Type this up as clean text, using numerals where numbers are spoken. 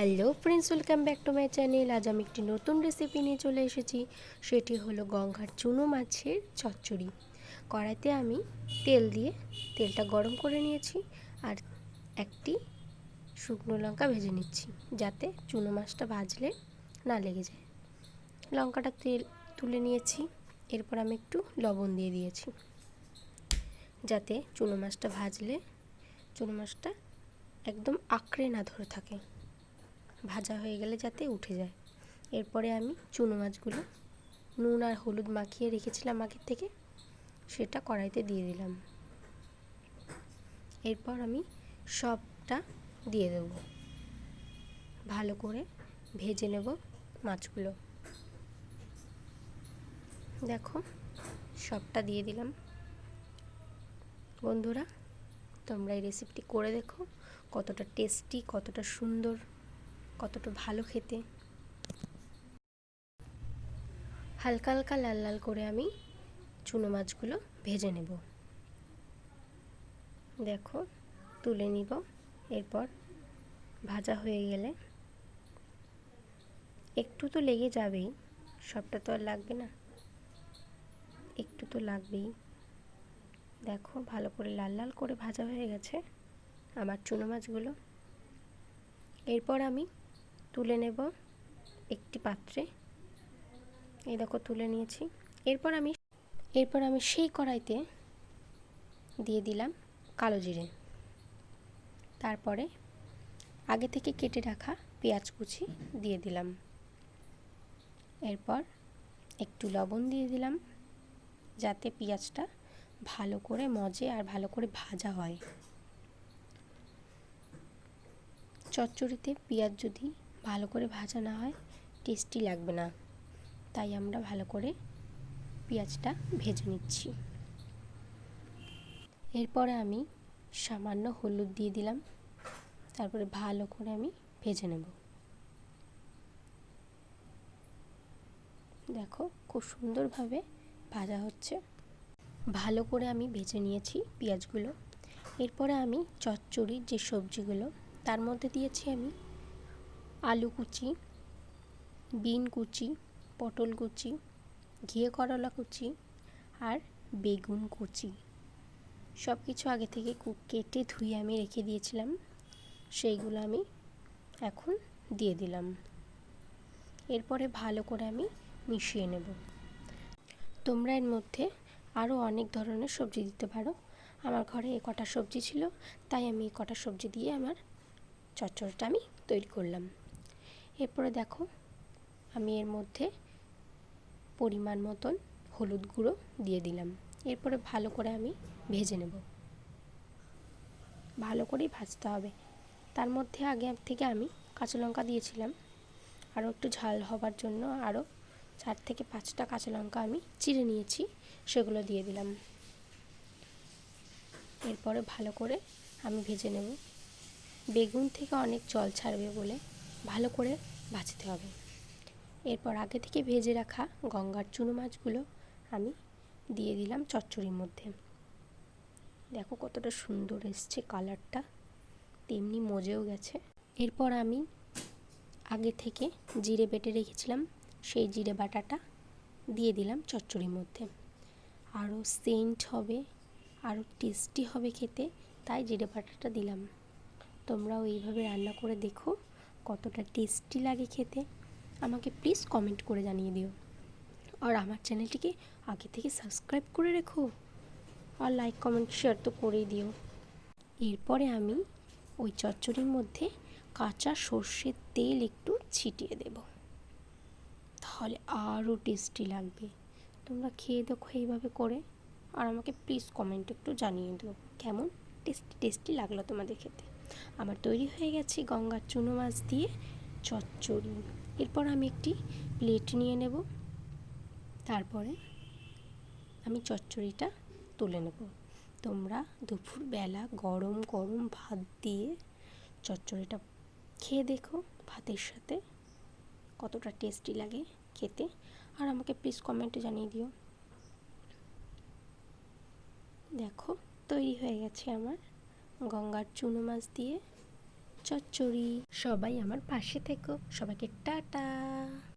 Hello friends, welcome back to my channel. আজ আমি একটি নতুন রেসিপি নিয়ে চলে এসেছি। সেটি হলো গঙ্গার চুনো মাছের চচ্চড়ি। কড়াইতে আমি তেল দিয়ে তেলটা গরম করে নিয়েছি আর একটি শুকনো লঙ্কা ভেজে নিচ্ছি, যাতে চুনো মাছটা ভাজলে না লেগে যায়। লঙ্কাটা তেল তুলে নিয়েছি। এরপর আমি একটু লবণ দিয়ে দিয়েছি, যাতে চুনো মাছটা ভাজলে চুনো মাছটা একদম আঁকড়ে না ধরে থাকে, ভাজা হয়ে গেলে যাতে উঠে যায়। এরপরে আমি চুনো মাছগুলো নুন আর হলুদ মাখিয়ে রেখেছিলাম আগের থেকে, সেটা কড়াইতে দিয়ে দিলাম। এরপর আমি সবটা দিয়ে দেব, ভালো করে ভেজে নেব মাছগুলো। দেখো, সবটা দিয়ে দিলাম। বন্ধুরা, তোমরা এই রেসিপিটি করে দেখো, কতটা টেস্টি, কতটা সুন্দর, কতটা ভালো খেতে। হালকা হালকা লাল লাল করে আমি চুনো মাছগুলো ভেজে নেব। দেখো, তুলে নিব। এরপর ভাজা হয়ে গেলে একটু তো লেগে যাবেই, সবটা তো আর লাগবে না, একটু তো লাগবেই। দেখো, ভালো করে লাল লাল করে ভাজা হয়ে গেছে আমার চুনো মাছগুলো। এরপর আমি তুলে নেব একটি পাত্রে। এই দেখো, তুলে নিয়েছি। এরপর আমি সেই কড়াইতে দিয়ে দিলাম কালো জিরে। তারপরে আগে থেকে কেটে রাখা পেঁয়াজ কুচি দিয়ে দিলাম। এরপর একটু লবণ দিয়ে দিলাম, যাতে পেঁয়াজটা ভালো করে মজে আর ভালো করে ভাজা হয়। চচ্চড়িতে পেঁয়াজ যদি ভালো করে ভাজা না হয় টেস্টি লাগবে না, তাই আমরা ভালো করে পেঁয়াজটা ভেজে নিচ্ছি। এরপরে আমি সামান্য হলুদ দিয়ে দিলাম। তারপরে ভালো করে আমি ভেজে নেব। দেখো, খুব সুন্দরভাবে ভাজা হচ্ছে। ভালো করে আমি ভেজে নিয়েছি পেঁয়াজগুলো। এরপরে আমি চচ্চড়ির যে সবজিগুলো, তার মধ্যে দিয়েছি আমি আলু কুচি, বিন কুচি, পটল কুচি, ঘিয়ে করলা কুচি আর বেগুন কুচি। সব কিছু আগে থেকে কেটে ধুয়ে আমি রেখে দিয়েছিলাম, সেইগুলো আমি এখন দিয়ে দিলাম। এরপরে ভালো করে আমি মিশিয়ে নেব। তোমরা এর মধ্যে আরও অনেক ধরনের সবজি দিতে পারো। আমার ঘরে এ কটা সবজি ছিল, তাই আমি এই কটা সবজি দিয়ে আমার চচ্চড়িটা আমি তৈরি করলাম। এরপরে দেখো, আমি এর মধ্যে পরিমাণ মতন হলুদ গুঁড়ো দিয়ে দিলাম। এরপরে ভালো করে আমি ভেজে নেব। ভালো করেই ভাজতে হবে। তার মধ্যে আগে থেকে আমি কাঁচা লঙ্কা দিয়েছিলাম, আরও একটু ঝাল হবার জন্য আরও 4 থেকে 5টা কাঁচা লঙ্কা আমি চিড়ে নিয়েছি, সেগুলো দিয়ে দিলাম। এরপরে ভালো করে আমি ভেজে নেব। বেগুন থেকে অনেক জল ছাড়বে বলে ভালো করে ভাজতে হবে। এরপর আগে থেকে ভেজে রাখা গঙ্গার চুনো মাছগুলো আমি দিয়ে দিলাম চচ্চড়ির মধ্যে। দেখো কতটা সুন্দর এসছে কালারটা, তেমনি মজেও গেছে। এরপর আমি আগে থেকে জিরে বেটে রেখেছিলাম, সেই জিরে বাটাটা দিয়ে দিলাম চচ্চড়ির মধ্যে। আরও সেন্ট হবে, আরও টেস্টি হবে খেতে, তাই জিরে বাটাটা দিলাম। তোমরাও এইভাবে রান্না করে দেখো, কতটা টেস্টি লাগে খেতে। আমাকে প্লিজ কমেন্ট করে জানিয়ে দিও। আর আমার চ্যানেলটিকে আগে থেকে সাবস্ক্রাইব করে রেখো, আর লাইক কমেন্ট শেয়ার তো করেই দিও। এরপরে আমি ওই চচ্চড়ির মধ্যে কাঁচা সর্ষের তেল একটু ছিটিয়ে দেব, তাহলে আরও টেস্টি লাগবে। তোমরা খেয়ে দেখো এইভাবে করে, আর আমাকে প্লিজ কমেন্টে একটু জানিয়ে দিও কেমন টেস্টি টেস্টি লাগলো তোমাদের খেতে। আমার তৈরি হয়ে গেছে গঙ্গার চুনো মাছ দিয়ে চচ্চড়ি। এরপর আমি একটি প্লেট নিয়ে নেব। তারপরে আমি চচ্চড়িটা তুলে নেব। তোমরা দুপুরবেলা গরম গরম ভাত দিয়ে চচ্চড়িটা খেয়ে দেখো ভাতের সাথে, কতটা টেস্টি লাগে খেতে। আর আমাকে প্লিজ কমেন্টে জানিয়ে দিও। দেখো, তৈরি হয়ে গেছে আমার গঙ্গার চুনো মাছ দিয়ে চচ্চড়ি। সবাই আমার পাশে থেকো। সবাইকে টাটা।